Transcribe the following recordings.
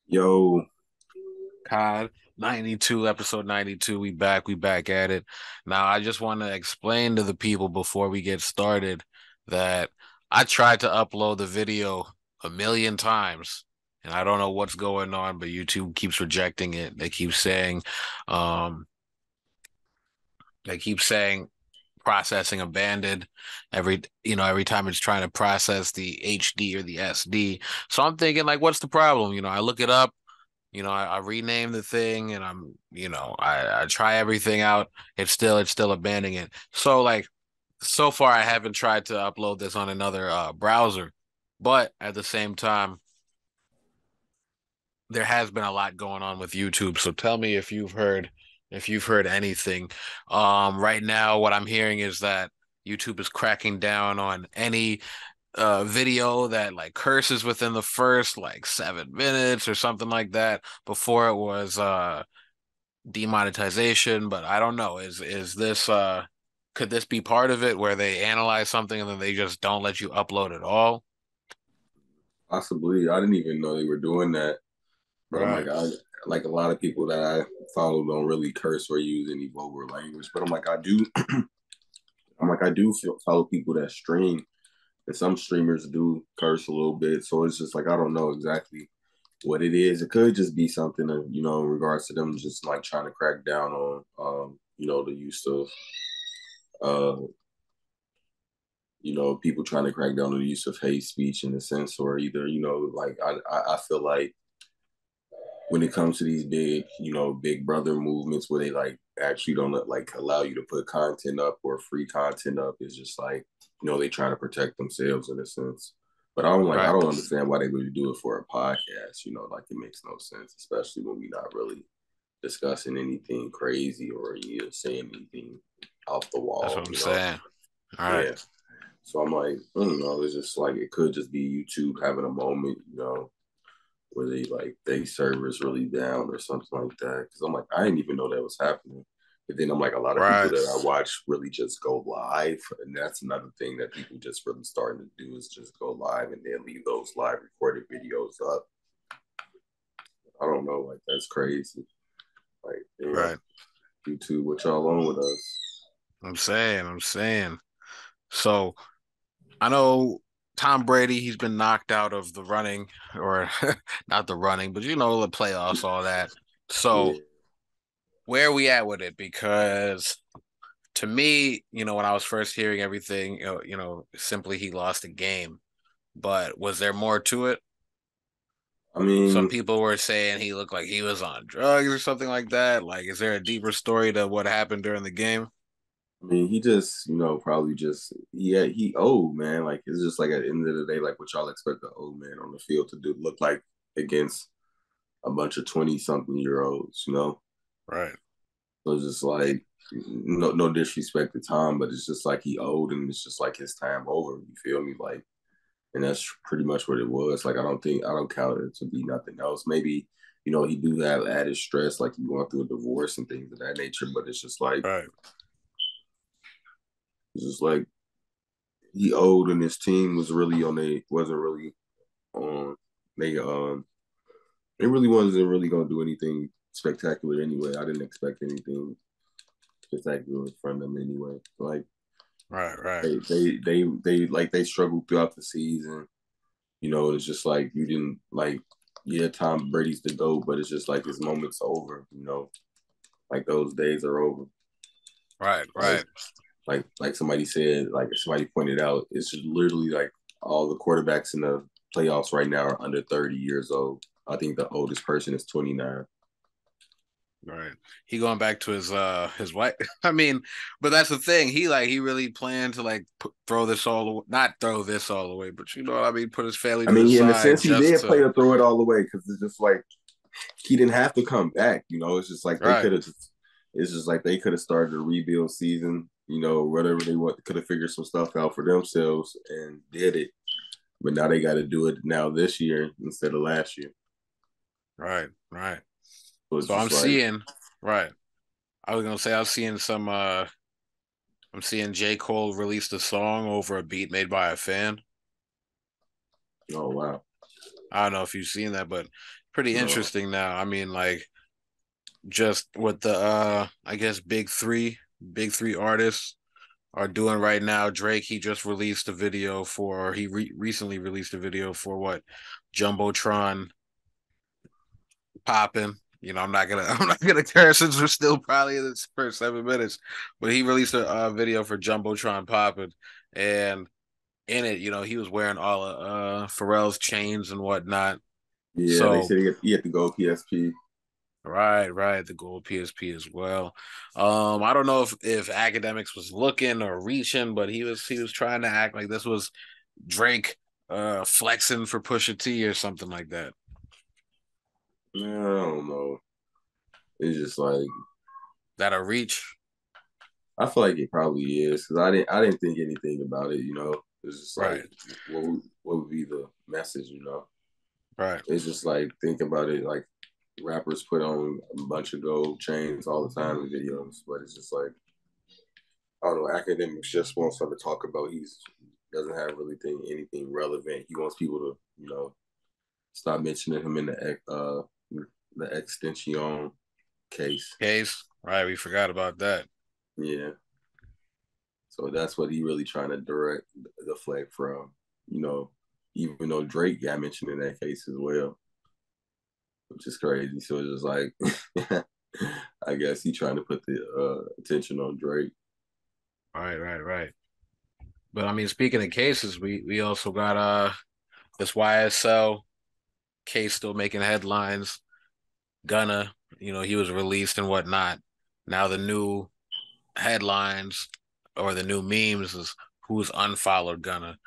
Yo, COD 92, episode 92. We back at it. Now, I just want to explain to the people before we get started that I tried to upload the video a million times and I don't know what's going on, but YouTube keeps rejecting it. Um, they keep saying processing abandoned every time it's trying to process the HD or the SD. So I'm thinking like, what's the problem? I look it up. I rename the thing and I try everything out. It's still abandoning it. So like so far I haven't tried to upload this on another browser, but at the same time, there has been a lot going on with YouTube. So tell me if you've heard anything. Right now what I'm hearing is that YouTube is cracking down on any video that like curses within the first like 7 minutes or something like that. Before it was demonetization, but I don't know. Is this could this be part of it where they analyze something and then they just don't let you upload at all? possibly. I didn't even know they were doing that. But I'm like, Right. I like a lot of people that I follow don't really curse or use any vulgar language. But I'm like, I do. I'm like, I do follow people that stream, and some streamers do curse a little bit. So it's just like I don't know exactly what it is. It could just be something, in regards to them just like trying to crack down on, the use of, uh, people trying to crack down on the use of hate speech in a sense, or either, like I feel like when it comes to these big, big brother movements where they like actually don't like allow you to put content up or free content up, it's just like, they trying to protect themselves in a sense. But I Right. don't understand why they would do it for a podcast, like it makes no sense, especially when we're not really discussing anything crazy or saying anything off the That's wall, what I'm saying. All right. Yeah. So I'm like, I don't know, it's just like it could just be YouTube having a moment, where they servers really down or something like that. Because I'm like, I didn't even know that was happening. But then I'm like, a lot of people Right. that I watch really just go live, and that's another thing that people just really starting to do is just go live and then leave those live recorded videos up. I don't know, like that's crazy. Like, Right. YouTube, what y'all on with us? I'm saying. So I know Tom Brady, he's been knocked out of the running or not the running, but the playoffs, all that. So Yeah, where are we at with it? Because to me, when I was first hearing everything, simply he lost a game. But was there more to it? I Some mean, people were saying he looked like he was on drugs or something like that. Like, is there a deeper story to what happened during the game? he just, probably just he old man. Like it's just like at the end of the day, like what y'all expect the old man on the field to do look like against a bunch of 20-something-year-olds. Right, So it's just like no disrespect to Tom, but it's just like he old and it's just like his time over. You feel me? Like, and that's pretty much what it was. Like I don't count it to be nothing else. Maybe, he do have added stress, like he going through a divorce and things of that nature, but right, it's just like he old and his team was really on they wasn't really on they really wasn't really gonna do anything spectacular anyway. I didn't expect anything spectacular from them anyway. Like right. they struggled throughout the season. It's just like you didn't like, yeah, Tom Brady's the GOAT, but it's just like his moment's over. Like those days are over. Right, Like right. like somebody said, like somebody pointed out, it's just literally like all the quarterbacks in the playoffs right now are under 30 years old. I think the oldest person is 29. Right. He going back to his wife. I mean, but that's the thing. He really planned to like throw this all away. Not throw this all away, but you know what I mean, put his family I to the mean, in a side sense, he just did play to to throw it all away because it's just like he didn't have to come back. It's just like they right. could have. It's just like they could have started a rebuild season. Whatever they want, could have figured some stuff out for themselves and did it. But now they got to do it now this year instead of last year. Right, right. So it's So I'm just like, seeing right. I was gonna say I'm seeing J. Cole released a song over a beat made by a fan. oh wow, I don't know if you've seen that, but pretty You know, interesting now. I mean, like just what the I guess big three artists are doing right now. Drake, he just released a video for he recently released a video for what Jumbotron popping. You know, I'm not gonna care since we're still probably in the first 7 minutes, but he released a video for Jumbotron popping, and in it, you know, he was wearing all of Pharrell's chains and whatnot. yeah, they So said he had to go PSP. right, the gold PSP as well. I don't know if Academics was looking or reaching, but he was trying to act like this was Drake flexing for Pusha T or something like that. Yeah, I don't know. It's just like That a reach, I feel like it probably is because I didn't think anything about it. It's just like right, what would be the message? right. It's just like think about it. Like rappers put on a bunch of gold chains all the time in videos, but it's just like I don't know. Academics just wants something to talk about. He's doesn't have really anything relevant. He wants people to stop mentioning him in the extension case. Case, right? We forgot about that. Yeah. So that's what he really trying to direct the flag from, you know, even though Drake got mentioned in that case as well, which is crazy. So it's just like, I guess he trying to put the attention on Drake. Right. But I mean, speaking of cases, we also got this YSL case still making headlines. Gunna, you know, he was released and whatnot. Now the new headlines or the new memes is who's unfollowed Gunna.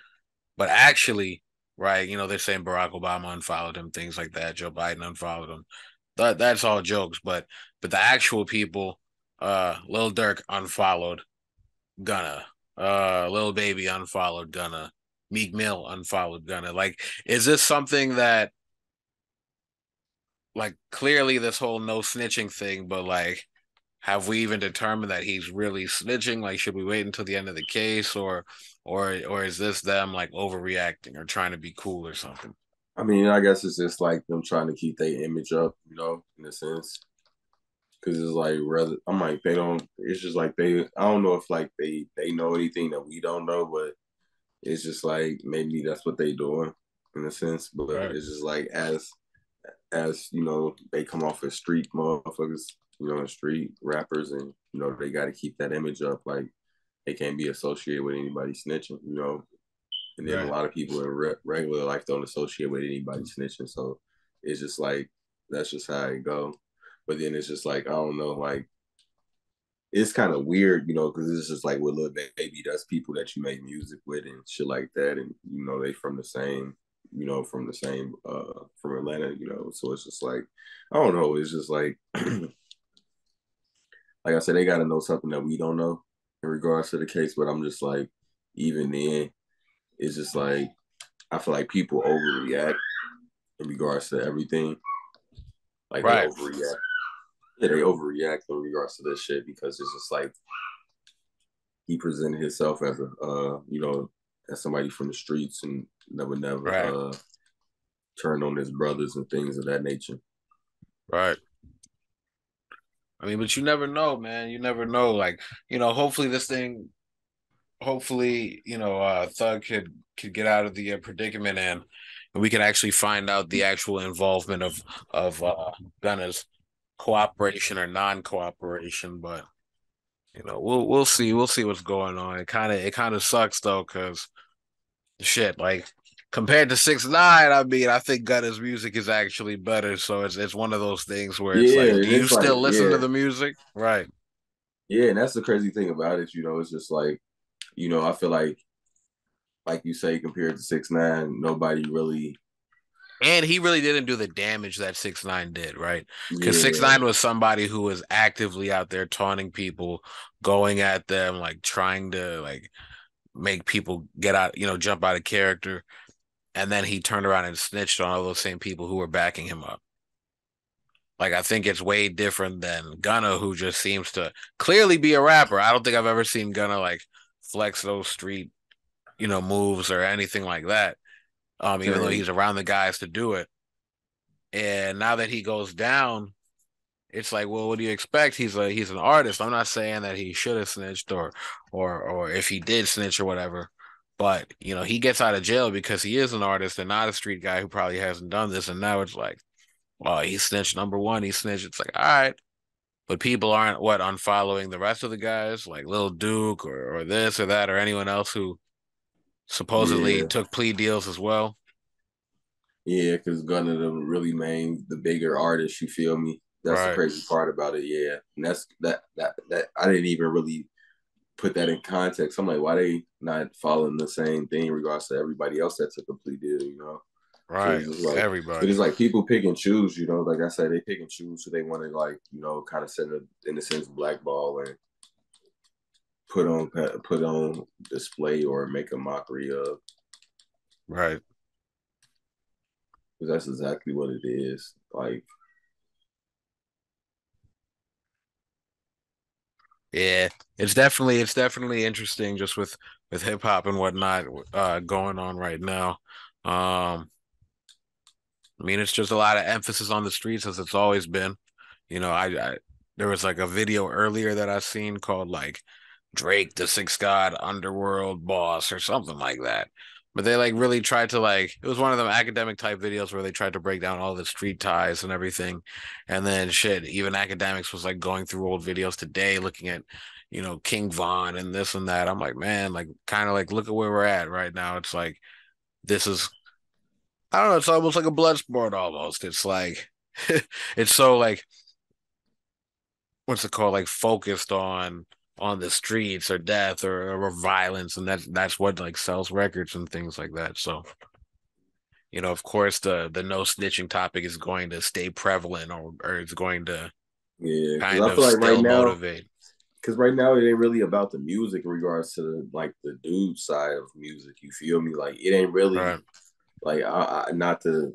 But actually, right, you know, they're saying Barack Obama unfollowed him, things like that. Joe Biden unfollowed him. That's all jokes, but the actual people, Lil Durk unfollowed Gunna. Lil Baby unfollowed Gunna. Meek Mill unfollowed Gunna. Like, is this something that like clearly this whole no snitching thing, but like have we even determined that he's really snitching? Like, should we wait until the end of the case, or is this them like overreacting or trying to be cool or something? I mean, I guess it's just like them trying to keep their image up, in a sense. Because it's like rather, I'm like they don't. It's just like they. I don't know if like they know anything that we don't know, but it's just like maybe that's what they doing in a sense. But Right, it's just like as they come off as street motherfuckers, and street rappers, and they got to keep that image up. Like they can't be associated with anybody snitching. And then a right, lot of people in regular life don't associate with anybody snitching. So it's just like that's just how it go. But then it's just like I don't know, like it's kind of weird, because it's just like with Lil Baby, that's people that you make music with and shit like that, and they from the same, from Atlanta, so it's just like I don't know, it's just like I said, they got to know something that we don't know in regards to the case, but I'm just like, even then, it's just like I feel like people overreact in regards to everything. Like they right, overreact. Yeah, they overreact in regards to this shit because it's just like he presented himself as as somebody from the streets and never right, turned on his brothers and things of that nature. right. I mean, but you never know, man. You never know. Like, you know, hopefully this thing, hopefully, you know, Thug could get out of the predicament and we can actually find out the actual involvement of Gunna's cooperation or non-cooperation. But you know, we'll see what's going on. It kind of sucks though, because shit, like compared to 6ix9ine, I mean, I think Gunna's music is actually better. So it's one of those things where it's Yeah, like, do and you it's like still listen to yeah, the music? Right. yeah, and that's the crazy thing about it. It's just like I feel like you say compared to 6ix9ine, nobody really. And he really didn't do the damage that 6ix9ine did, right? Because six Yeah, nine was somebody who was actively out there taunting people, going at them, like trying to like make people get out, you know, jump out of character. And then he turned around and snitched on all those same people who were backing him up. Like I think it's way different than Gunna, who just seems to clearly be a rapper. I don't think I've ever seen Gunna like flex those street, you know, moves or anything like that. Even though same. he's around the guys to do it. And now that he goes down, it's like, well, what do you expect? He's an artist. I'm not saying that he should have snitched or if he did snitch or whatever. But he gets out of jail because he is an artist and not a street guy who probably hasn't done this. And now it's like, well, he snitched number one, he snitched. It's like, all right. But people aren't unfollowing the rest of the guys, like Lil Duke or this or that, or anyone else who supposedly Yeah, took plea deals as well. yeah, because Gunna them really main the bigger artists. You feel me? That's the Right. crazy part about it. Yeah, and that's that I didn't even really put that in context. I'm like, why they not following the same thing in regards to everybody else that took a plea deal? So Right. it's just like, but Everybody. it's like people pick and choose. Like I said, they pick and choose who they want to like, kind of send in a sense blackball and put on display or make a mockery of. Right. Because that's exactly what it is. Like, Yeah. It's definitely interesting just with hip hop and whatnot going on right now. Um I mean, it's just a lot of emphasis on the streets as it's always been. I there was like a video earlier that I seen called like Drake the Six God Underworld Boss or something like that. But they like really tried to like it was one of them academic type videos where they tried to break down all the street ties and everything. And then shit, even academics was like going through old videos today looking at, King Von and this and that. I'm like, man, like kind of like look at where we're at right now. It's like this is I don't know, it's almost like a blood sport almost. It's like it's so like what's it called? Like focused on the streets or death or violence, and that's what like sells records and things like that. So, of course the no snitching topic is going to stay prevalent or it's going to yeah, because kind I of feel like right still now, motivate. it ain't really about the music in regards to like the dude side of music. You feel me? Like it ain't really Right, like not to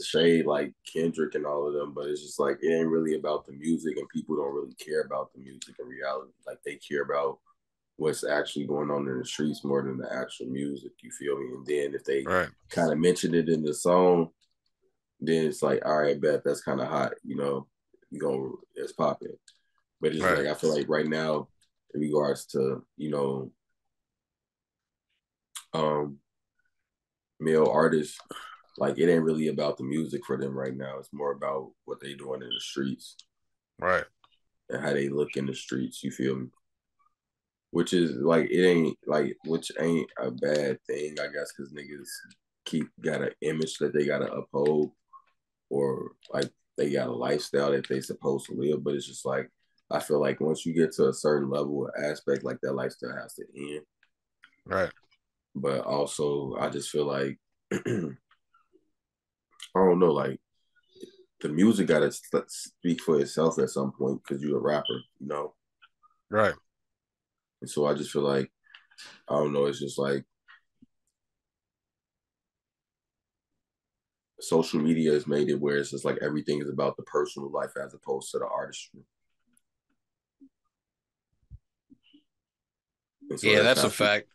shade like Kendrick and all of them, but it's just like it ain't really about the music, and people don't really care about the music in reality. Like they care about what's actually going on in the streets more than the actual music. You feel me? And then if they right, kind of mention it in the song, then it's like, all right, bet that's kind of hot. You go, it's popping. But it's right, like I feel like right now, in regards to um, male artists, like it ain't really about the music for them right now. It's more about what they doing in the streets right, and how they look in the streets. You feel me? Which is like it ain't like which ain't a bad thing, I guess, because niggas got an image that they gotta uphold or like they got a lifestyle that they supposed to live. But it's just like I feel like once you get to a certain level or aspect, like that lifestyle has to end. right, But also, I just feel like I don't know, like the music gotta speak for itself at some point because you're a rapper. right. And so I just feel like I don't know. It's just like social media has made it where it's just like everything is about the personal life as opposed to the artistry. And so Yeah, that's that's how a fact.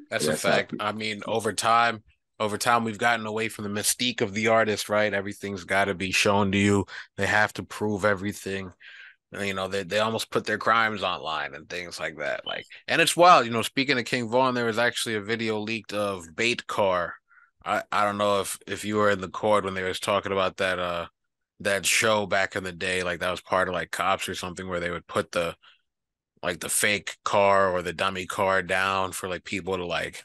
That's a that's how fact. I mean, over time, we've gotten away from the mystique of the artist, right? Everything's got to be shown to you. They have to prove everything. They almost put their crimes online and things like that. Like, and it's wild. Speaking of King Von, there was actually a video leaked of Bait Car. I don't know if you were in the court when they was talking about that show back in the day, like that was part of like Cops or something, where they would put the fake car or the dummy car down for like people to like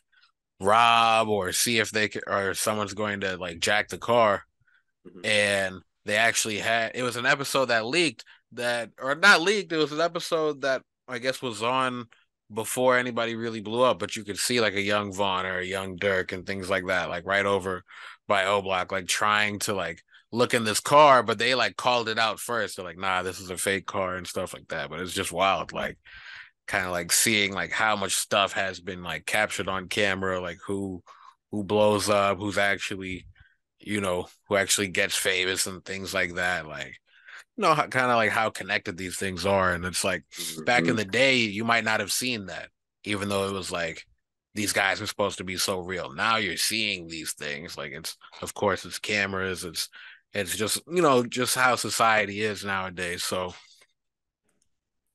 rob or see if they could, or someone's going to like jack the car. mm-hmm. And they actually had it was an episode that leaked that or not leaked, it was an episode that I guess was on before anybody really blew up, but you could see like a young Vaughn or a young Dirk and things like that, like right over by O Block, like trying to like look in this car, but they like called it out first. They're like, nah, this is a fake car and stuff like that. But it's just wild, like kind of like seeing like how much stuff has been like captured on camera, like who blows up, who actually gets famous and things like that. Like, kind of like how connected these things are. And it's like back Mm-hmm. in the day, you might not have seen that, even though it was like these guys are supposed to be so real. Now you're seeing these things. Like of course, it's cameras, it's It's just, just how society is nowadays. So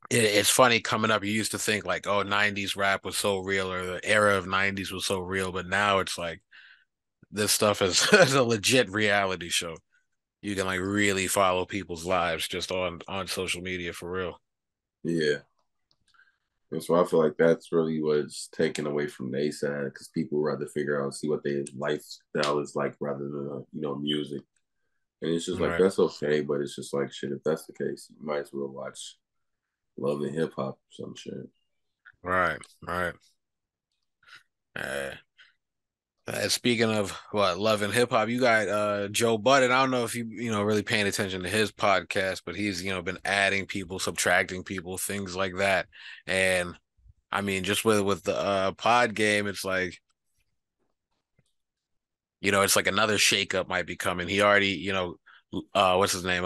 it's funny coming up. You used to think like, oh, 90s rap was so real, or the era of 90s was so real. But now it's like this stuff is, is a legit reality show. You can like really follow people's lives just on social media for real. Yeah. And so I feel like that's really what's taken away from their side because people rather figure out see what their lifestyle is like rather than music. And it's just like Right, that's okay, but it's just like shit. If that's the case, you might as well watch Love and Hip Hop or some shit. right, right. Uh, Speaking of what love and hip hop, you got Joe Budden. I don't know if you really paying attention to his podcast, but he's been adding people, subtracting people, things like that. And I mean, just with the pod game, it's like it's like another shakeup might be coming. He already what's his name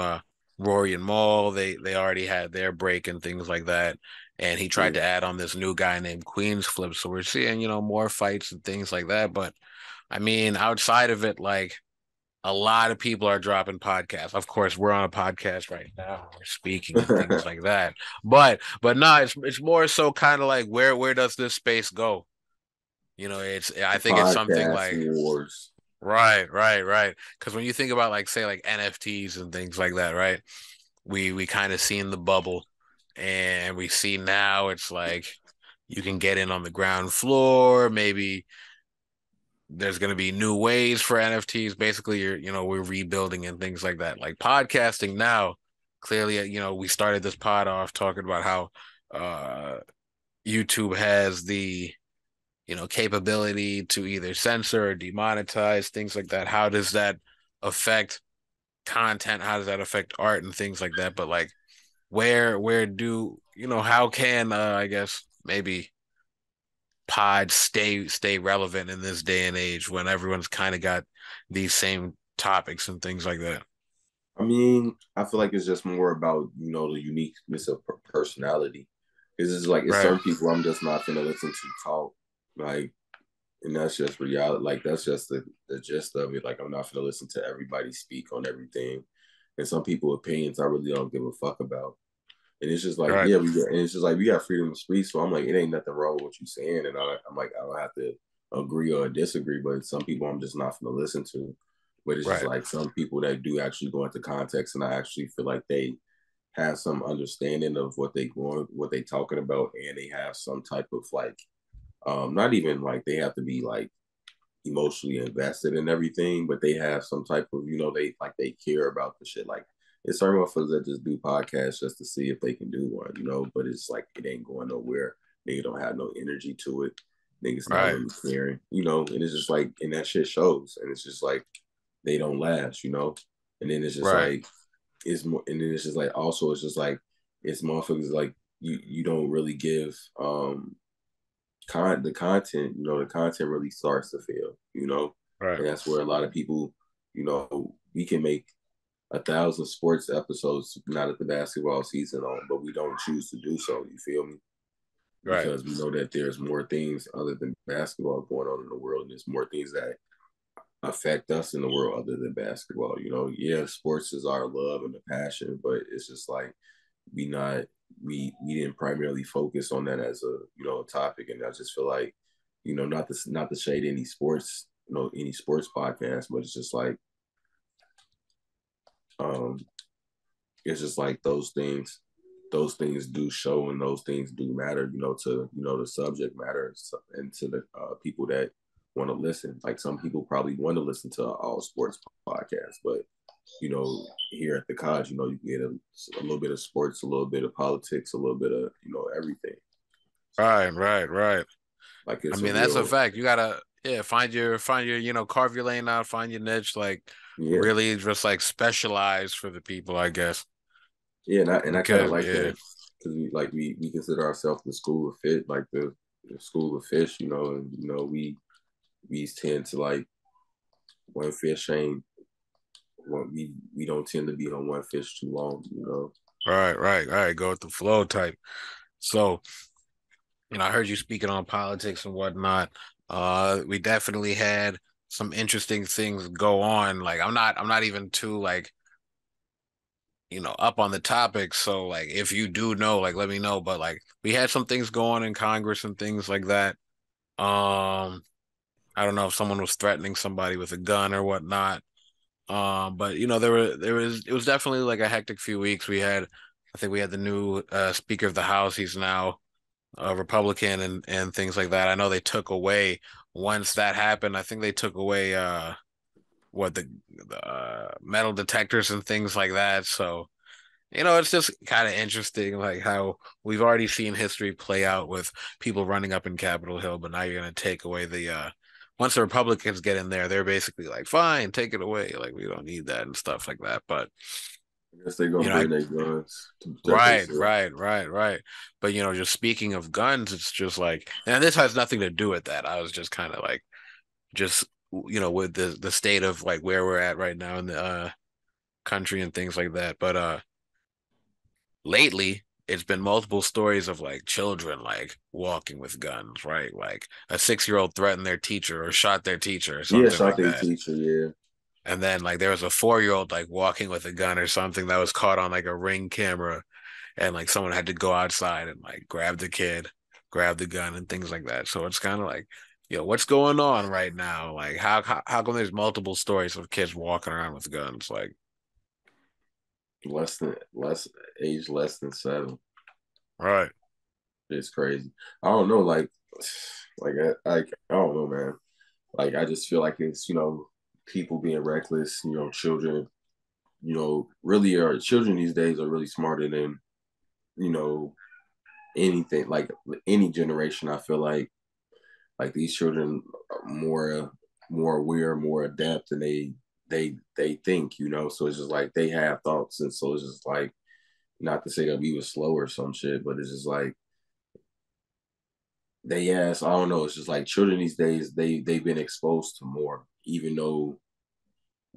Rory and Maul. They already had their break and things like that. And he tried Yeah. to add on this new guy named Queens Flip. So we're seeing more fights and things like that, but I mean, outside of it, like a lot of people are dropping podcasts. Of course, we're on a podcast right now. We're speaking and things like that. But no, it's more so kind of like where does this space go? I think it's something Podcast like wars. right, right, right. Because when you think about like say like NFTs and things like that, right? We kind of seen the bubble, and we see now it's like you can get in on the ground floor, maybe there's going to be new ways for NFTs. Basically, we're rebuilding and things like that. Like podcasting now, clearly, we started this pod off talking about how YouTube has the, capability to either censor or demonetize things like that. How does that affect content? How does that affect art and things like that? But like, where do, how can, I guess maybe pods stay relevant in this day and age when everyone's kind of got these same topics and things like that. I mean, I feel like it's just more about the uniqueness of personality. It's like it's Right, certain people I'm just not gonna listen to talk like, and that's just reality. Like that's just the gist of it. Like I'm not gonna listen to everybody speak on everything, and some people opinions I really don't give a fuck about. And it's just like, right, yeah, and it's just like we got freedom of speech. So I'm like, it ain't nothing wrong with what you're saying. And I'm like, I don't have to agree or disagree, but some people I'm just not gonna listen to. But it's just right, like some people that do actually go into context and I actually feel like they have some understanding of what they talking about, and they have some type of like not even like they have to be like emotionally invested in everything, but they have some type of, they care about the shit. Like it's certain motherfuckers that just do podcasts just to see if they can do one, but it's like it ain't going nowhere. Nigga don't have no energy to it. Niggas not right, really caring, and it's just like, and that shit shows. And it's just like they don't last. And then it's just right, like it's more, and then it's just like also it's just like it's motherfuckers like you don't really give the content really starts to fail. right, And that's where a lot of people, we can make 1,000 sports episodes not at the basketball season on, but we don't choose to do so. You feel me? right, Because we know that there's more things other than basketball going on in the world, and there's more things that affect us in the world other than basketball. Yeah, sports is our love and the passion, but it's just like we not we didn't primarily focus on that as a topic. And I just feel like not to shade any sports podcast, but um it's just like those things do show, and those things do matter, to the subject matter and to the people that want to listen. Like some people probably want to listen to all sports podcasts, but here at the college, you can get a little bit of sports, a little bit of politics, a little bit of everything. right, right, right. Like I it's a mean, that's a real, fact. You gotta, yeah, find your, carve your lane out, find your niche, like yeah, really just like specialize for the people, I guess. yeah, and I kind of Because like yeah, that because we consider ourselves the school of fit, like the school of fish, and we tend to like one fish ain't we don't tend to be on one fish too long. right, right, right. Go with the flow type. So, I heard you speaking on politics and whatnot. We definitely had some interesting things go on. Like I'm not even too like, up on the topic. So like if you do know, like let me know. But like we had some things go on in Congress and things like that. Um, I don't know if someone was threatening somebody with a gun or whatnot. But it was definitely like a hectic few weeks. I think we had the new Speaker of the House. He's now a Republican and things like that. I know they took away once that happened. I think they took away what the metal detectors and things like that. So it's just kind of interesting, like how we've already seen history play out with people running up in Capitol Hill, but now you're going to take away once the Republicans get in there, they're basically like, fine, take it away. Like, we don't need that and stuff like that. But, I guess they're gonna I, bring their guns to protect right, themselves. right, right, right. But, just speaking of guns, it's just like, and this has nothing to do with that. I was just kind of like, just, with the state of like where we're at right now in the country and things like that. But, lately it's been multiple stories of like children like walking with guns, right? Like a 6-year-old threatened their teacher or shot their teacher or Yeah, something shot like their that. teacher. Yeah, And then like there was a 4-year-old like walking with a gun or something that was caught on like a ring camera, and like someone had to go outside and like grab the kid, grab the gun and things like that. So it's kind of like, what's going on right now? Like how come there's multiple stories of kids walking around with guns? Like, less age less than 7. right. It's crazy. I don't know, I don't know, man. Like I just feel like it's people being reckless. Children. Really are children these days are really smarter than you know anything. Like any generation, I feel like these children are more aware, more adept, and they think. So it's just like they have thoughts, and so it's just like not to say that we were slow or some shit, but it's just like I don't know, it's just like children these days they've been exposed to more, even though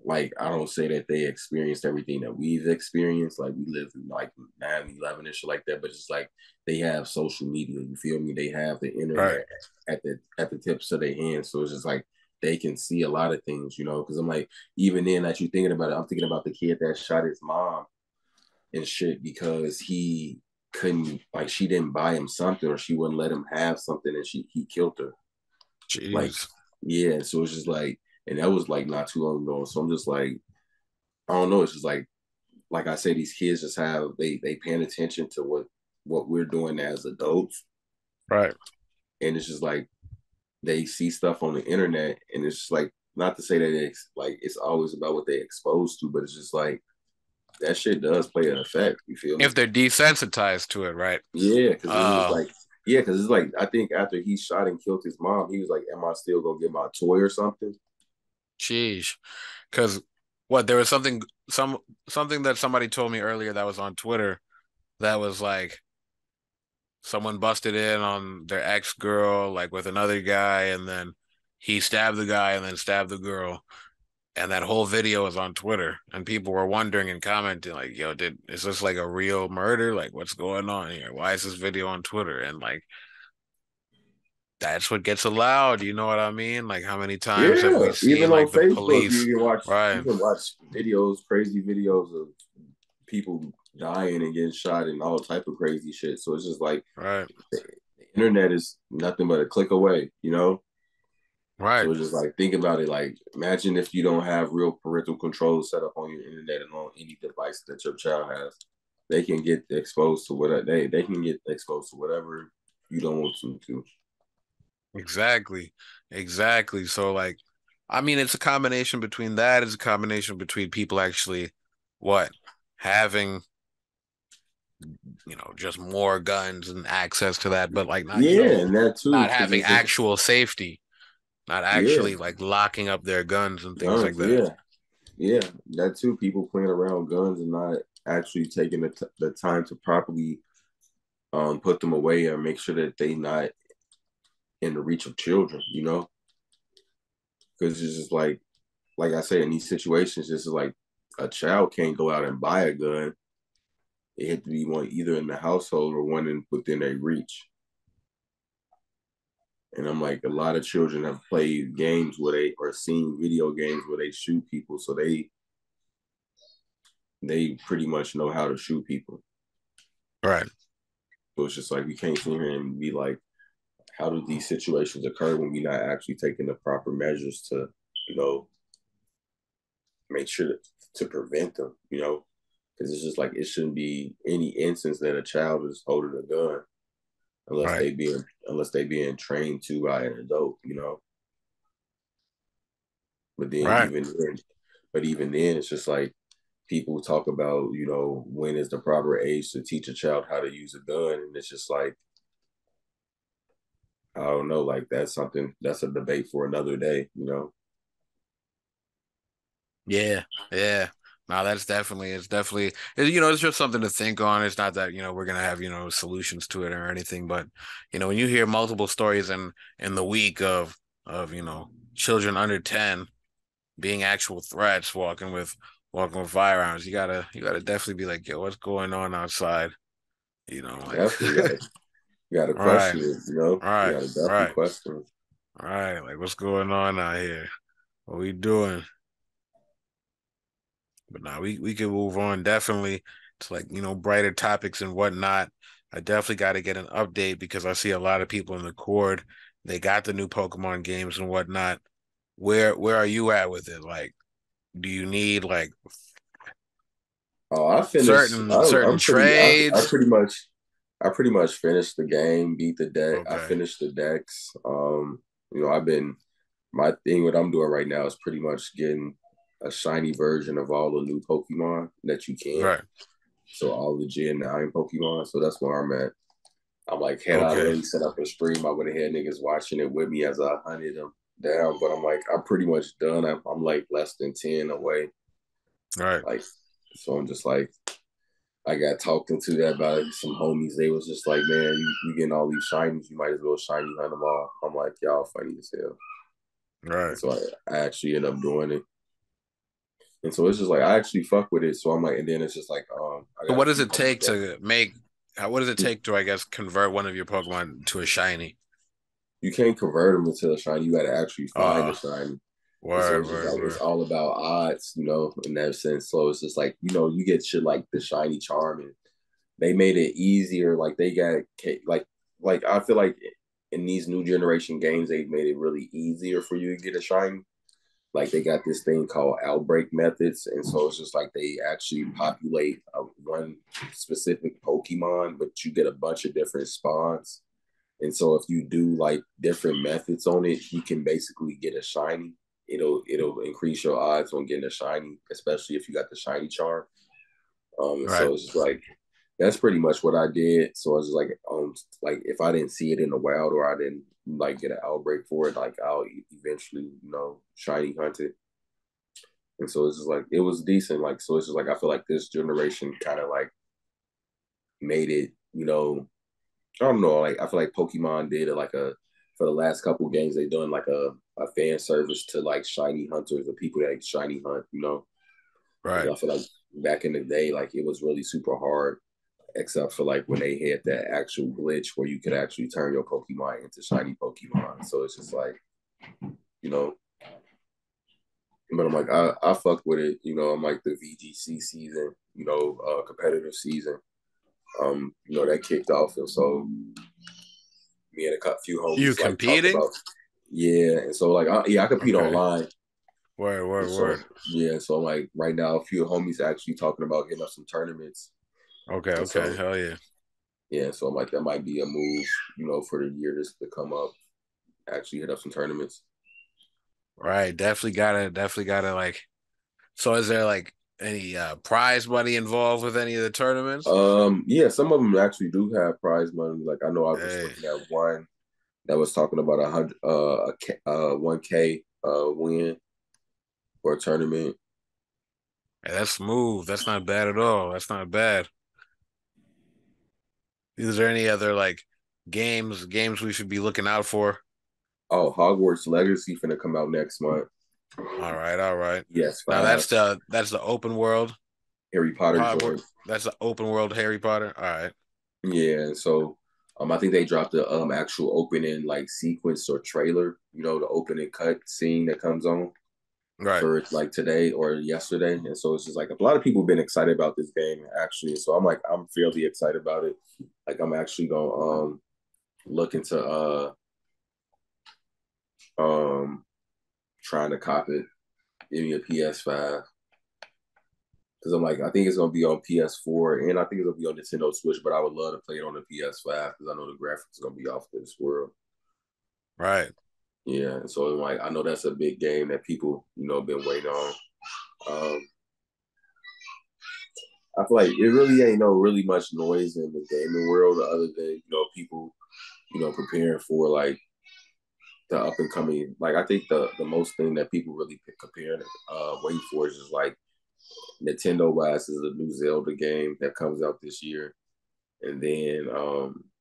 like I don't say that they experienced everything that we've experienced. Like we lived through like 9/11 and shit like that, but it's like they have social media. You feel me? They have the Right. internet at the tips of their hands. So it's just like they can see a lot of things, Because I'm like, even then, that you thinking about it, I'm thinking about the kid that shot his mom and shit because he couldn't like she didn't buy him something or she wouldn't let him have something and he killed her. Like, Jeez. yeah, so it's just like, and that was like not too long ago. So I'm just like, I don't know. It's just like I say, these kids just have they paying attention to what we're doing as adults, Right. and it's just like they see stuff on the internet, and it's just like not to say that it's always about what they exposed to, but it's just like that shit does play an effect. You feel me? If they're desensitized to it, right? Yeah, because it's just Uh, like because it's like I think after he shot and killed his mom, he was like, "Am I still gonna get my toy or something?" Sheesh. Because what there was something that somebody told me earlier that was on Twitter that was like someone busted in on their ex girl like with another guy, and then he stabbed the guy and then stabbed the girl, and that whole video was on Twitter, and people were wondering and commenting like, "Yo, is this like a real murder? Like, what's going on here? Why is this video on Twitter?" And like that's what gets allowed. You know what I mean? Like, how many times have we Yeah, seen even on like the Facebook, police? you Right. can watch videos, crazy videos of people dying and getting shot and all type of crazy shit. So it's just like Right. the internet is nothing but a click away. Right. So it's just like think about it. Like imagine if you don't have real parental control set up on your internet and on any device that your child has, they can get exposed to what they can get exposed to whatever you don't want them to. Exactly. Exactly. So like, I mean, it's a combination between that. It's a combination between people actually what having, just more guns and access to that, but like not, Yeah, and that too, not because having it's just actual safety, not yeah, actually like locking up their guns and things like guns. that. Yeah, that too. People playing around with guns and not actually taking the time to properly put them away or make sure that they not in the reach of children. Because it's just like I say, in these situations, this is like a child can't go out and buy a gun. It had to be one either in the household or one within their reach. And I'm like, a lot of children have played games where they or seen video games where they shoot people, so they pretty much know how to shoot people. Right. So it's just like we can't sit here and be like, how do these situations occur when we're not actually taking the proper measures to, you know, make sure to prevent them, because it's just like it shouldn't be any instance that a child is holding a gun unless Right. they being trained to by an adult. But then Right. even then, it's just like people talk about, when is the proper age to teach a child how to use a gun, and it's just like I don't know, like that's a debate for another day. Yeah. Yeah. No, it's just something to think on. It's not that, we're gonna have, solutions to it or anything, but when you hear multiple stories in the week of, children under 10 being actual threats, walking with firearms, you gotta definitely be like, yo, what's going on outside? Like Definitely, you gotta right, question it. You right, gotta definitely right, question it. right. Like what's going on out here? What we doing? But now we can move on definitely to like, brighter topics and whatnot. I definitely got to get an update because I see a lot of people in the cord. They got the new Pokemon games and whatnot. Where are you at with it? Like, do you need like Oh, I finished. certain I'm, certain I'm pretty. I trades? pretty much finished the game. Beat the deck. I Okay. finished the decks. I've been my thing. What I'm doing right now is pretty much getting a shiny version of all the new Pokemon that you can. Right. So all the Gen 9 Pokemon. So that's where I'm at. I'm like, had I Okay. really set up a stream, I would have had niggas watching it with me as I hunted them down. But I'm like, I'm pretty much done. I'm like less than 10 away. Right. Like, so I'm just like, I got talked into that by some homies. They was just like, man, you getting all these shinies, you might as well shiny hunt them all. I'm like, y'all funny as hell. And Right. so I actually end up doing it. And so it's just like I actually fuck with it. So I'm like, and then it's just like, I So got what a does few it homies take that to make what does it take to, I guess, convert one of your Pokemon to a shiny? you can't convert them into a shiny. You got to actually find a Uh shiny. And so word, it's just word, like it's word. all about odds, in that sense. So it's just like you get shit like the shiny charm, and they made it easier. Like they got like I feel like in these new generation games, they made it really easier for you to get a shiny. Like they got this thing called outbreak methods, and so it's just like they actually populate one specific Pokemon, but you get a bunch of different spawns. And so if you do like different methods on it, you can basically get a shiny. It'll increase your odds on getting a shiny, especially if you got the shiny charm. And Right. so it's just like that's pretty much what I did. So I was just like if I didn't see it in the wild or I didn't like get an outbreak for it, like I'll eventually shiny hunt it. And so it's just like it was decent. Like so it's just like I feel like this generation kind of like made it. I don't know. Like I feel like Pokemon did it like a for the last couple games they done like a fan service to like shiny hunters or people that shiny hunt. Because Right. I feel like back in the day, like it was really super hard, except for like when they had that actual glitch where you could actually turn your Pokemon into shiny Pokemon. So it's just like, you know, but I'm like, I fuck with it. I'm like the VGC season, competitive season. That kicked off. And so me and a few You homies like talked competing? about, yeah. And so like, I compete Okay. online. Word, And word, so, word. yeah. So like right now, a few homies actually talking about getting up some tournaments. Okay, And okay. so, Hell yeah. yeah. So I'm like, that might be a move, for the year to come up, actually hit up some tournaments. Right. Definitely gotta like so is there like any prize money involved with any of the tournaments? Yeah, some of them actually do have prize money. Like I know I was Hey, looking at one that was talking about 1K win for a tournament. hey, that's smooth. That's not bad at all. That's not bad. Is there any other like games we should be looking out for? Oh, Hogwarts Legacy finna come out next month. All right, all right. Yes, Now five that's the open world Harry Potter Hogwarts. joint. That's the open world Harry Potter. All right. Yeah, and so I think they dropped the actual opening like sequence or trailer. You know, the opening cut scene that comes on Right. for like today or yesterday, and so it's just like a lot of people have been excited about this game actually. So I'm like, I'm fairly excited about it. Like I'm actually gonna look into um trying to cop it, give me a PS5 because I'm like, I think it's gonna be on PS4 and I think it's gonna be on Nintendo Switch, but I would love to play it on the PS5 because I know the graphics are gonna be off this world. Right. Yeah, and so like I know that's a big game that people been waiting on. Um, I feel like it really ain't no really much noise in the gaming world other than people preparing for like the up and coming. Like I think the most thing that people really comparing waiting for is just like Nintendo wise is a new Zelda game that comes out this year, and then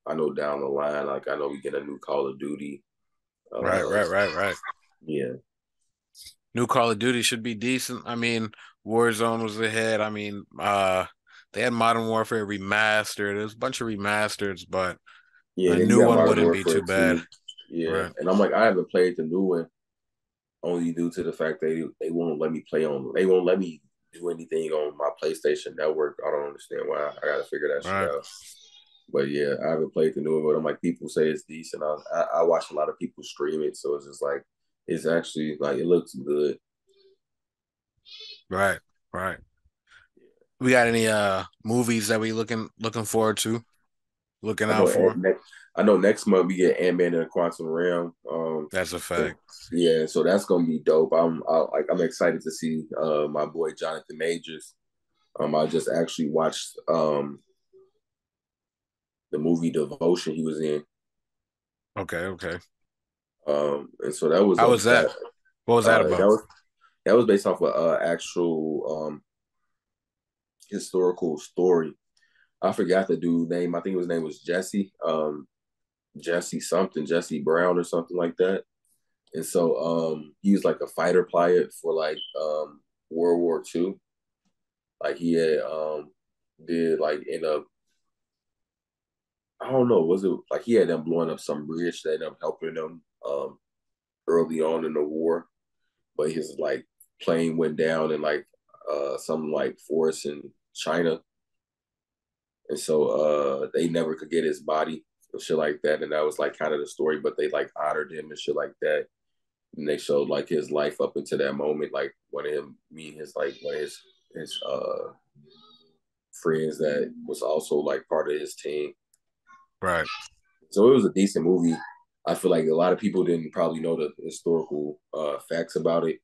I know down the line like I know we get a new Call of Duty. Right. Uh, Right. Right. Right. yeah, New Call of Duty should be decent. I mean, Warzone was ahead. I mean, they had Modern Warfare remastered. There's a bunch of remasters, but yeah. a Then you new got one Modern wouldn't be Warfare too bad. 2. Yeah, Right. and I'm like I haven't played the new one only due to the fact they won't let me play on. They won't let me do anything on my PlayStation Network. I don't understand why. I gotta figure that shit Right. out. But yeah, I haven't played the new one, but I'm like people say it's decent. I watch a lot of people stream it, so it's just like it's actually like it looks good. Right. Right. We got any movies that we looking forward to, looking I out know for? next month we get Ant-Man and the Quantum Realm. That's a fact. Yeah, so that's gonna be dope. I'm excited to see my boy Jonathan Majors. I just actually watched the movie Devotion he was in. Okay, okay. And so that was How was that? What was that about? that was based off of actual historical story. I forgot the dude's name. I think his name was Jesse. Jesse something, Jesse Brown or something like that. And so he was like a fighter pilot for like World War II. Like he had did like in a I don't know, was it like he had them blowing up some bridge that ended up helping them early on in the war, but his like plane went down in like some like forest in China, and so they never could get his body and shit like that, and that was like kind of the story. But they like honored him and shit like that, and they showed like his life up into that moment, like one of him meeting his like one of his friends that was also like part of his team. Right. So it was a decent movie. I feel like a lot of people didn't probably know the historical facts about it,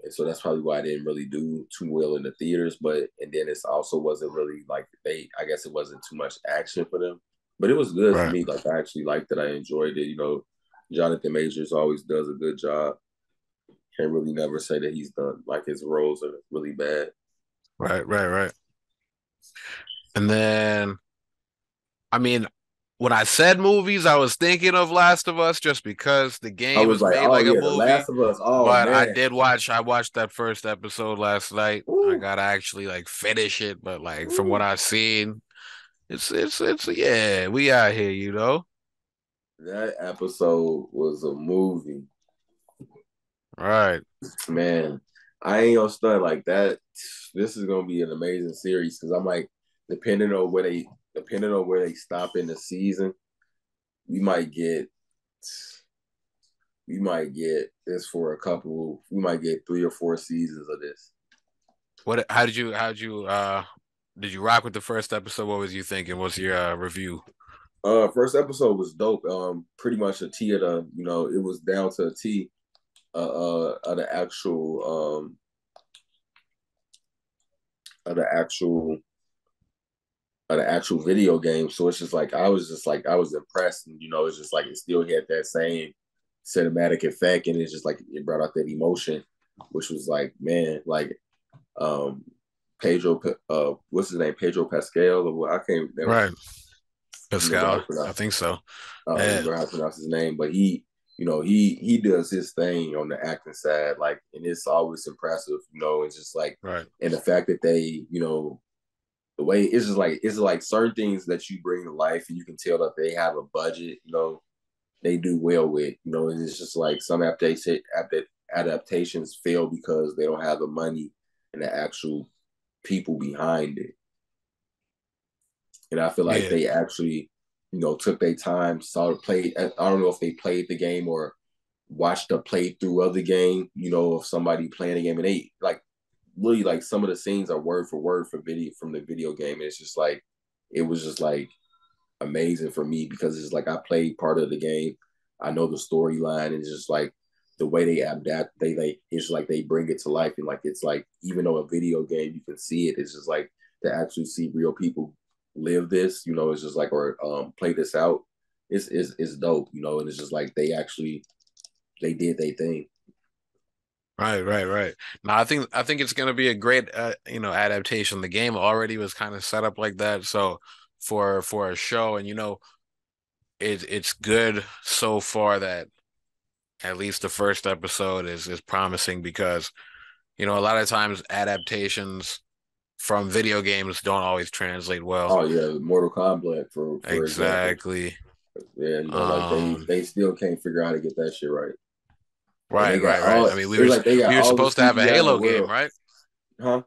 and so that's probably why I didn't really do too well in the theaters. But and then it's also wasn't really like I guess it wasn't too much action for them, but it was good for Right. me. Like I actually liked it. I enjoyed it. Jonathan Majors always does a good job. Can't really never say that he's done like his roles are really bad. Right. Right. Right. And then, I mean, when I said movies, I was thinking of Last of Us just because the I game was is like, made oh like a yeah, The movie. Last of Us. Oh But man, I watched that first episode last night. I Ooh, gotta actually like finish it, but like from what ooh. I've seen, it's yeah, we out here, you know. That episode was a movie. Right, Man, I ain't gonna stunt like that. This is gonna be an amazing series because I'm like, depending on where they stop in the season, we might get this for a couple. We might get 3 or 4 seasons of this. what? Did you rock with the first episode? What was you thinking? What's your review? First episode was dope. Pretty much a T of the, it was down to a T of the of the actual the actual video game. So it's just like I was impressed, and it's just like it still had that same cinematic effect, and it's just like it brought out that emotion, which was like man, like um Pedro, what's his name, Pedro Pascal, or what I can't Right, remember how to Pascal. I pronounce. think so. Yeah, Remember how to pronounce his name, but he does his thing on the acting side, like, and it's always impressive. It's just like, right, and the fact that they, the way it's like certain things that you bring to life and you can tell that they have a budget, they do well with, and it's just like some adaptations fail because they don't have the money and the actual people behind it. And I feel like Yeah. they actually, took their time, saw the play. I don't know if they played the game or watched the playthrough of the game, of somebody playing the game, and they like really like some of the scenes are word for word from the video game. And it's just like it was just like amazing for me because it's like I played part of the game. I know the storyline, and it's just like the way they adapt, it's like they bring it to life, and like it's like even though a video game you can see it, it's just like to actually see real people live this, it's just like or play this out. It's dope, and it's just like they did their thing. Right. Now I think it's gonna be a great adaptation. The game already was kind of set up like that, so for a show, and it's good so far that at least the first episode is promising because a lot of times adaptations from video games don't always translate well. Oh yeah, Mortal Kombat for example. Exactly. Yeah, like Um, they still can't figure out how to get that shit right. And they right, got right, right. all I mean, it's like they got we were all the supposed to have a CGI in the Halo game, world. right? Huh?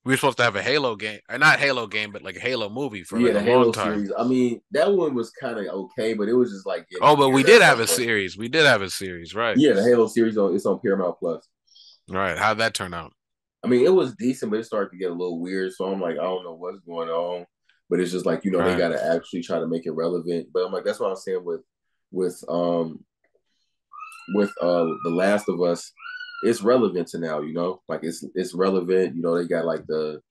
We were supposed to have a Halo game, or not Halo game, but like a Halo movie for Yeah, like a the long Halo time. series. I mean, that one was kind of okay, but it was just like getting Oh, but we weird did at have some a point. series. We did have a series, right? Yeah, the Halo series it's on Paramount Plus. Right. How'd that turn out? I mean, it was decent, but it started to get a little weird. So I'm like, I don't know what's going on. But it's just like, they Right. gotta actually try to make it relevant. But I'm like, that's what I'm saying with The Last of Us, it's relevant to now, like it's relevant. They got like the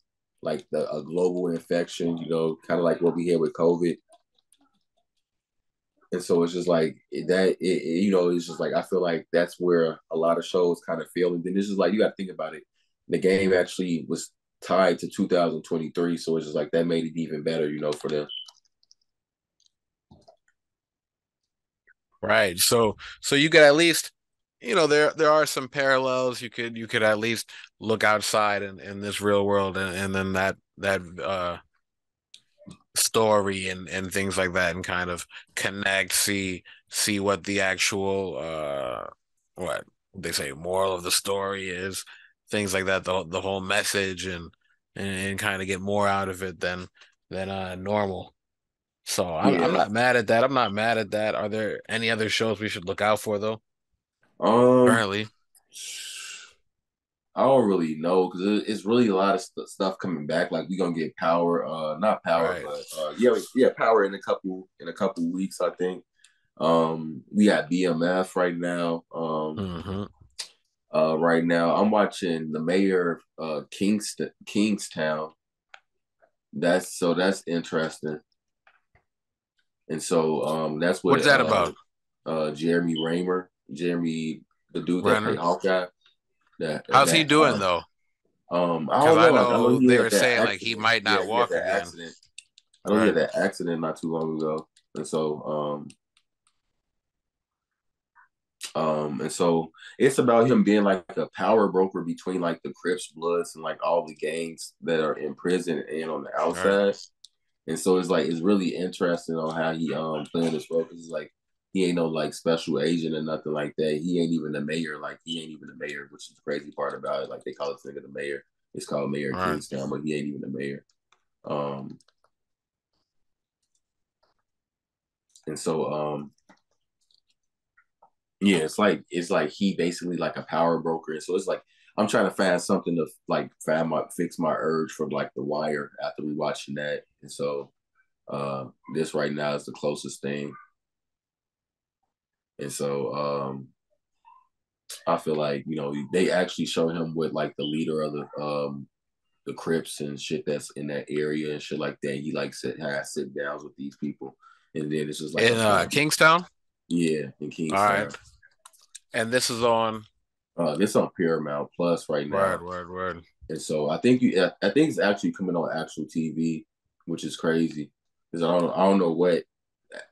a global infection, kind of like what we had with COVID. And so it's just like it's just like I feel like that's where a lot of shows kind of fail. And then this is like you got to think about it. The game actually was tied to 2023, so it's just like that made it even better, for them. Right. So you could at least, there are some parallels. You could at least look outside in this real world and then that story and things like that and kind of connect, see what the actual what they say moral of the story is, things like that, the whole message and kind of get more out of it than normal. So I'm Yeah. not mad at that. I'm not mad at that. Are there any other shows we should look out for though? Um, Currently. I don't really know because it's really a lot of stuff coming back. Like we gonna get Power, not Power, Right. but yeah, Power in a couple weeks, I think. We got BMF right now. Mm-hmm. Right now I'm watching The Mayor of Kingstown. That's interesting. And so that's What is with that about? Jeremy Raymer, Jeremy, the dude that played Renner? Hawkeye. That How's he that doing though? I Because don't I know. Like I know know he they had were that saying like he accident. might Yeah, not he had walk that again. accident. I know he had Right. that accident not too long ago. And so and so it's about him being like a power broker between like the Crips Bloods and like all the gangs that are in prison and on the Right. outside. And so it's like it's really interesting on how he playing this role because it's like he ain't no like special agent or nothing like that. He ain't even the mayor. Like he ain't even the mayor, which is the crazy part about it. Like they call this nigga the mayor. It's called Mayor Right. Kingstown, but he ain't even the mayor. Um, and so yeah, it's like he basically like a power broker. And so it's like I'm trying to find something to like fix my urge from like The Wire after rewatching that. And so this right now is the closest thing. And so I feel like they actually show him with like the leader of the Crips and shit that's in that area and shit like that. He like has sit downs with these people, and then it's just like In a bunch of Kingstown? yeah in All right. Kingstown. And this is on This on Paramount Plus right now, word. and so I think it's actually coming on actual TV, which is crazy because I don't know what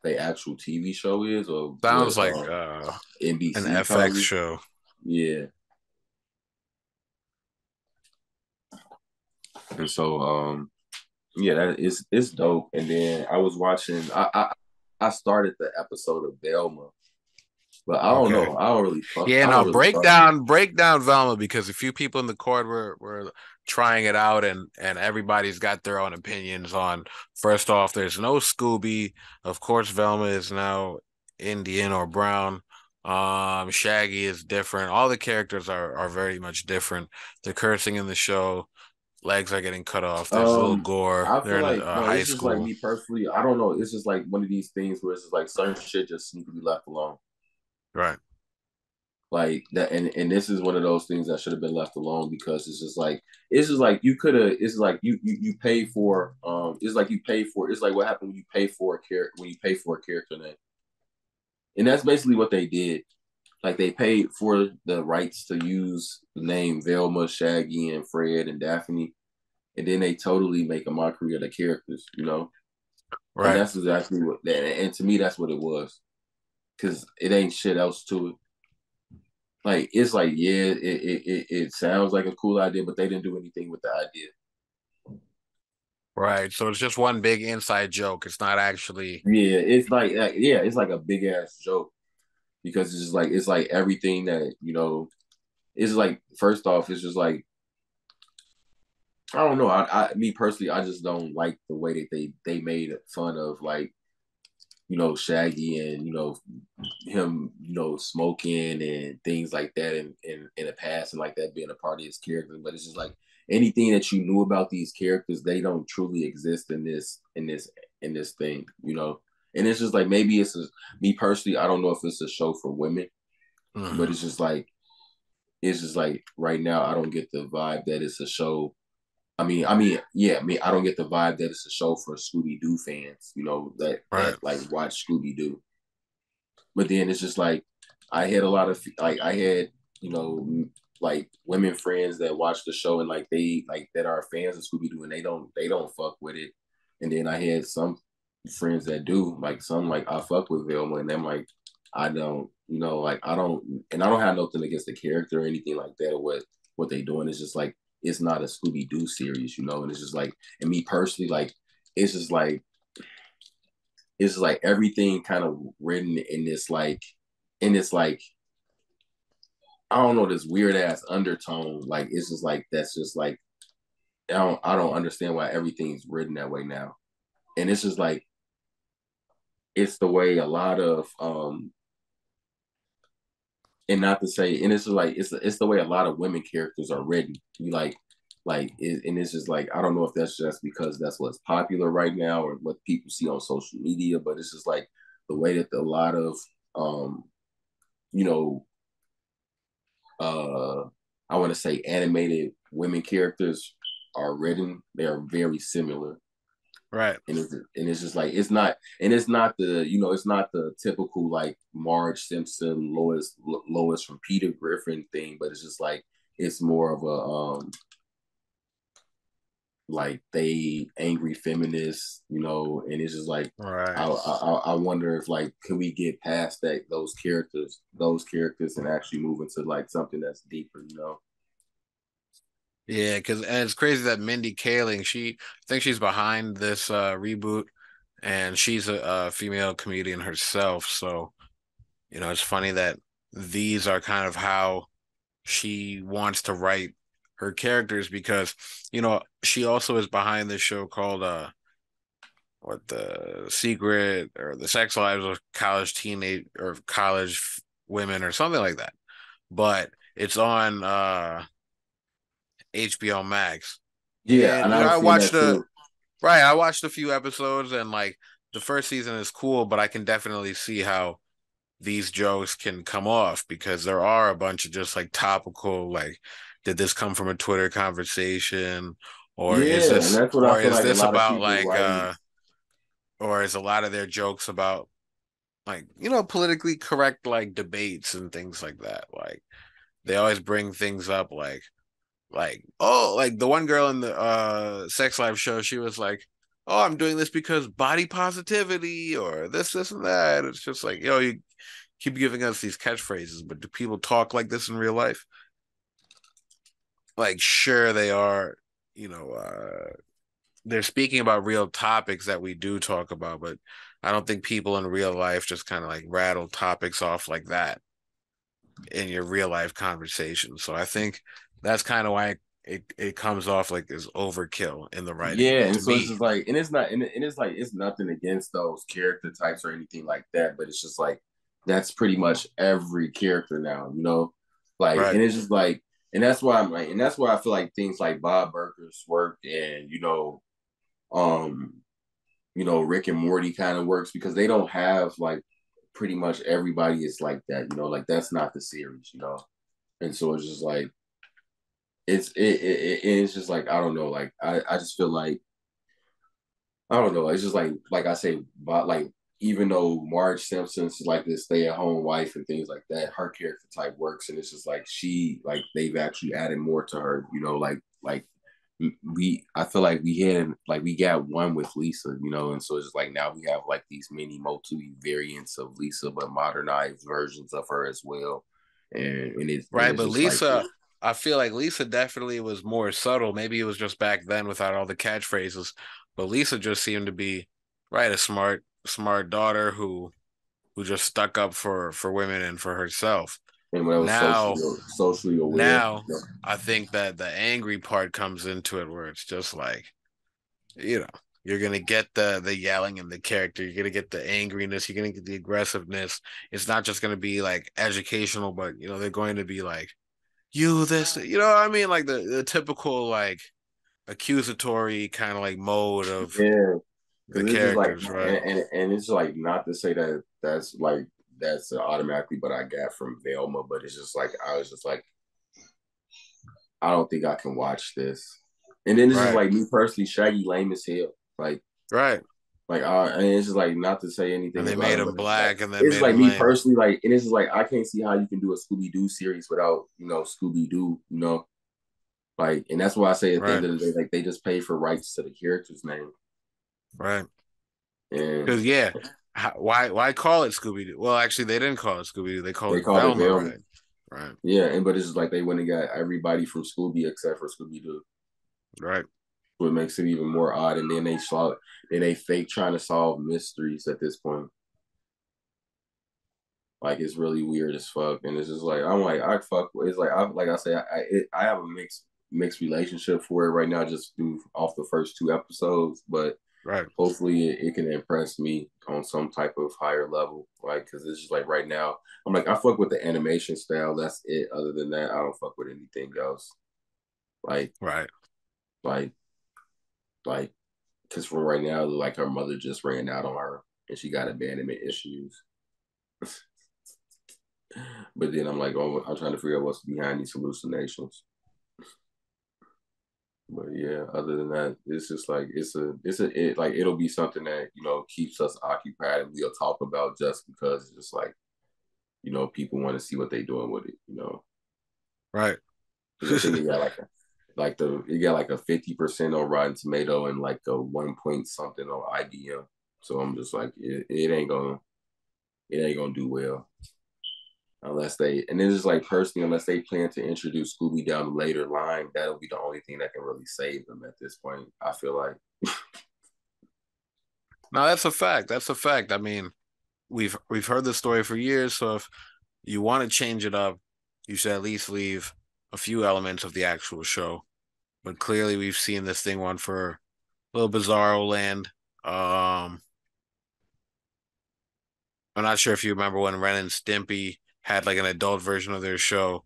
the actual TV show is or what Sounds like an NBC FX probably. show. Yeah, and so Yeah, that is it's dope. And then I was watching. I started the episode of Velma, but I don't Okay. know. I don't really fuck. Yeah, I don't no, really fuck with it. break down Velma because a few people in the court were trying it out and everybody's got their own opinions on first off, there's no Scooby. Of course, Velma is now Indian or brown. Shaggy is different. All the characters are very much different. The cursing in the show, legs are getting cut off. There's a little gore. I They're feel in like no. high It's just like school. me personally. I don't know. It's just like one of these things where it's just like certain shit just need to be left alone. Right. Like that, and this is one of those things that should have been left alone because it's just like you could have. It's like you pay for. It's like you pay for. It's like what happened when you pay for a character when you pay for a character name, and that's basically what they did. Like they paid for the rights to use the name Velma, Shaggy, and Fred and Daphne, and then they totally make a mockery of the characters, you know. And Right. that's exactly what. And to me, that's what it was, because it ain't shit else to it. Like it's like yeah, it sounds like a cool idea, but they didn't do anything with the idea. Right. So it's just one big inside joke. It's not actually Yeah, it's like yeah, it's like a big ass joke because it's like everything that you know. It's like first off, it's just like I don't know. Me personally, I just don't like the way that they made fun of like you know Shaggy and you know him you know smoking and things like that in the past and like that being a part of his character. But it's just like anything that you knew about these characters, they don't truly exist in this thing, you know. And it's just like maybe me personally. I don't know if it's a show for women, but Mhm. it's just like right now I don't get the vibe that it's a show. Yeah, I don't get the vibe that it's a show for Scooby Doo fans, you know, that Right. like watch Scooby Doo. But then it's just like I had a lot of like I had you know like women friends that watch the show and like they like that are fans of Scooby Doo and they don't fuck with it. And then I had some friends that do like some like I fuck with Velma and I'm like I don't you know like I don't and I don't have nothing against the character or anything like that or what they doing. It's just like it's not a Scooby Doo series, you know, and it's just like and me personally like it's just like it's like everything kind of written in this like I don't know this weird ass undertone. Like it's just like that's just like I don't understand why everything's written that way now. And it's just like it's the way a lot of and not to say and it's just like it's the way a lot of women characters are written. You and it's just like I don't know if that's just because that's what's popular right now or what people see on social media, but it's just like the way that a lot of you know uh I want to say animated women characters are written. They are very similar, Right. and it's just like it's not the you know it's not the typical like Marge Simpson, Lois from Peter Griffin thing, but it's just like it's more of a like they angry feminists, you know, and it's just like Right. I wonder if like can we get past that those characters and actually move into like something that's deeper, you know. Yeah, because and it's crazy that Mindy Kaling, I think she's behind this reboot, and she's a female comedian herself. So, it's funny that these are kind of how she wants to write her characters because, she also is behind this show called what the secret or the sex lives of college teenage or college women or something like that. But it's on HBO Max. Yeah, And and I've seen that too. I watched a few episodes and like the first season is cool, but I can definitely see how these jokes can come off because there are a bunch of just like topical like did this come from a Twitter conversation Yeah, and that's what I or feel is like a this lot of about people like writing. or is a lot of their jokes about like politically correct like debates and things like that. Like they always bring things up like the one girl in the sex life show, she was like, oh, I'm doing this because body positivity or this and that. It's just like, you keep giving us these catchphrases, but do people talk like this in real life? Like, sure they are, you know, they're speaking about real topics that we do talk about, but I don't think people in real life just kind of like rattle topics off like that in your real life conversation. So I think that's kind of why it comes off like as overkill in the writing Yeah, and to so it's me. just like, and it's not, and it's like, it's nothing against those character types or anything like that, but it's just like that's pretty much every character now, you know, like, Right. and it's just like, and that's why I'm like, and that's why I feel like things like Bob Burgers work, and um, Rick and Morty kind of works because they don't have like pretty much everybody is like that, like that's not the series, and so it's just like it's just like I don't know, like I just feel like I don't know. It's just like I say, but like even though Marge Simpson's like this stay at home wife and things like that, her character type works, and it's just like they've actually added more to her. Like I feel like we got one with Lisa, and so it's just like now we have like these mini multi variants of Lisa, but modernized versions of her as well, and Right. it's But just like Lisa, I feel like Lisa definitely was more subtle. Maybe it was just back then without all the catchphrases. But Lisa just seemed to be right, a smart daughter who just stuck up for women and for herself. and when I was Now socially aware. now I think that the angry part comes into it where it's just like, you know, you're gonna get the yelling and the character, you're gonna get the angriness, you're gonna get the aggressiveness. It's not just gonna be like educational, but they're going to be like, you this, what I mean, like the typical like accusatory kind of like mode of Yeah, the because it's just like, characters, right? and it's like not to say that that's automatically what I got from Velma, but it's just like I was just like I don't think I can watch this. And then it's just Right. like me personally, Shaggy lame as hell. Right. And it's just like not to say And anything they about made him, him but it's like black and then made like him me lame. personally, like, and it's just like I can't see how you can do a Scooby Doo series without Scooby Doo, like, and that's why I say at the end Right. of the day, like they just pay for rights to the character's name, Right. and Because yeah, why call it Scooby Doo? Well, actually, they didn't call it Scooby Doo. They called they it called it Velma, Velma. right? Right. Yeah, and but it's just like they went and got everybody from Scooby except for Scooby Doo. Right. What makes it even more odd. And then they fake trying to solve mysteries at this point. Like it's really weird as fuck. And it's just like I'm like I fuck. It's like I say I have a mixed relationship for it right now, just through off the first two episodes. But Right. hopefully it can impress me on some type of higher level. Like because it's just like right now I'm like I fuck with the animation style. That's it. Other than that, I don't fuck with anything else. Like Right. like like because from right now, like her mother just ran out on her and she got abandonment issues. But then I'm like, oh, I'm trying to figure out what's behind these hallucinations. But yeah, other than that, it's just like like it'll be something that keeps us occupied and we'll talk about just because it's just like people want to see what they're doing with it. Right. Because I think it got like a 50% on Rotten Tomato and like a 1 point something on IBM. So I'm just like it ain't gonna do well unless they and it's just like personally unless they plan to introduce Scooby down the later line, that'll be the only thing that can really save them at this point. I feel like. No, that's a fact. That's a fact. I mean, we've heard this story for years, so if you want to change it up, you should at least leave a few elements of the actual show. But clearly, we've seen this thing one for a little Bizarro Land. I'm not sure if you remember when Ren and Stimpy had like an adult version of their show,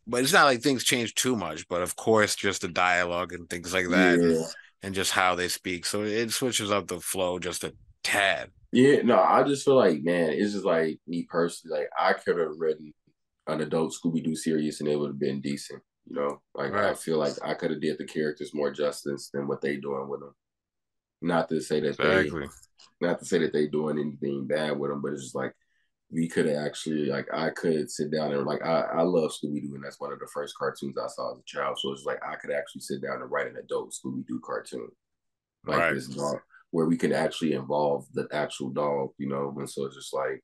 but it's not like things change too much. But of course, just the dialogue and things like that, and Yeah. and just how they speak, so it switches up the flow just a tad. Yeah, no, I just feel like, man, it's just like me personally, like I could have written an adult Scooby Doo series and it would have been decent. Like I Right. feel like I could have did the characters more justice than what they doing with them. Not to say that they, Exactly. not to say that they doing anything bad with them, but it's just like we could have actually, like I could sit down and like I love Scooby Doo and that's one of the first cartoons I saw as a child. So it's like I could actually sit down and write an adult Scooby Doo cartoon like Right. this dog where we could actually involve the actual dog. And so it's just like,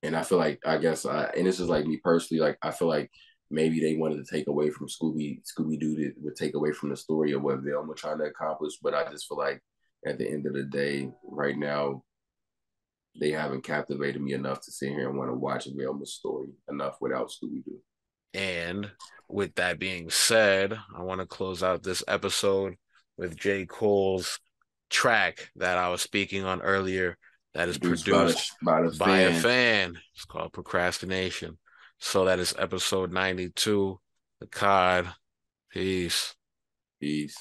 and I feel like I guess and this is like me personally, like I feel like maybe they wanted to take away from Scooby-Doo would take away from the story of what Velma trying to accomplish. But I just feel like at the end of the day, right now, they haven't captivated me enough to sit here and want to watch Velma's story enough without Scooby-Doo. And with that being said, I want to close out this episode with J. Cole's track that I was speaking on earlier that is produced by a fan. It's called Procrastination. So that is episode 92. The COD. Peace. Peace.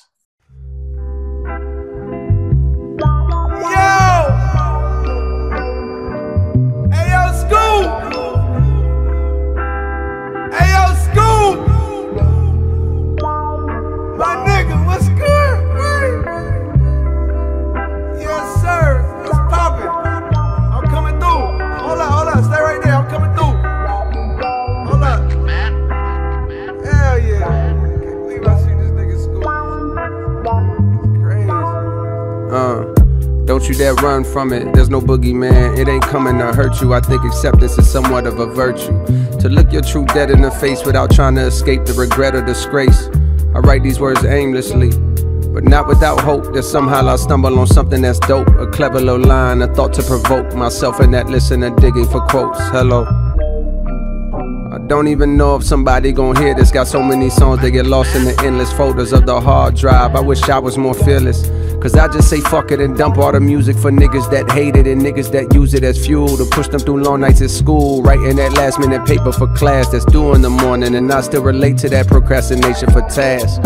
Don't you dare run from it, there's no boogeyman. It ain't coming to hurt you. I think acceptance is somewhat of a virtue. To look your truth dead in the face without trying to escape the regret or disgrace. I write these words aimlessly, but not without hope that somehow I'll stumble on something that's dope. A clever little line, a thought to provoke myself in that listener digging for quotes. Hello. I don't even know if somebody gon' hear this. Got so many songs they get lost in the endless folders of the hard drive. I wish I was more fearless, cause I just say fuck it and dump all the music for niggas that hate it and niggas that use it as fuel to push them through long nights at school, writing that last minute paper for class that's due in the morning. And I still relate to that procrastination for tasks,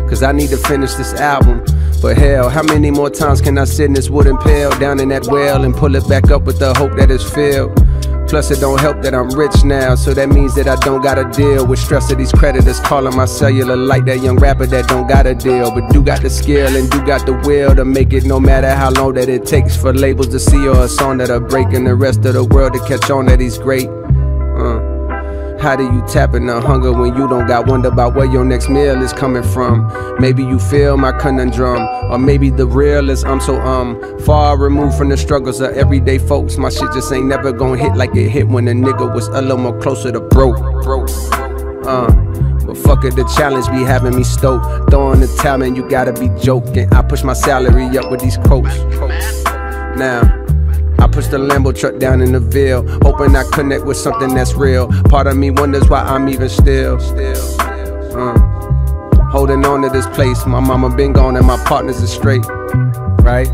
cause I need to finish this album. But hell, how many more times can I sit in this wooden pail down in that well and pull it back up with the hope that it's filled? Plus it don't help that I'm rich now, so that means that I don't gotta deal with stress of these creditors calling my cellular like that young rapper that don't got a deal, but do got the skill and do got the will to make it, no matter how long that it takes for labels to see or a song that'll break and the rest of the world to catch on that he's great. How do you tap in the hunger when you don't got wonder about where your next meal is coming from? Maybe you feel my conundrum, or maybe the real is I'm so far removed from the struggles of everyday folks. My shit just ain't never gonna hit like it hit when a nigga was a little more closer to broke. But fuck it, the challenge be having me stoked. Throwing the talent, you gotta be joking. I push my salary up with these quotes. Now I push the Lambo truck down in the Ville, hoping I connect with something that's real. Part of me wonders why I'm even still holding on to this place. My mama been gone and my partners are straight, right?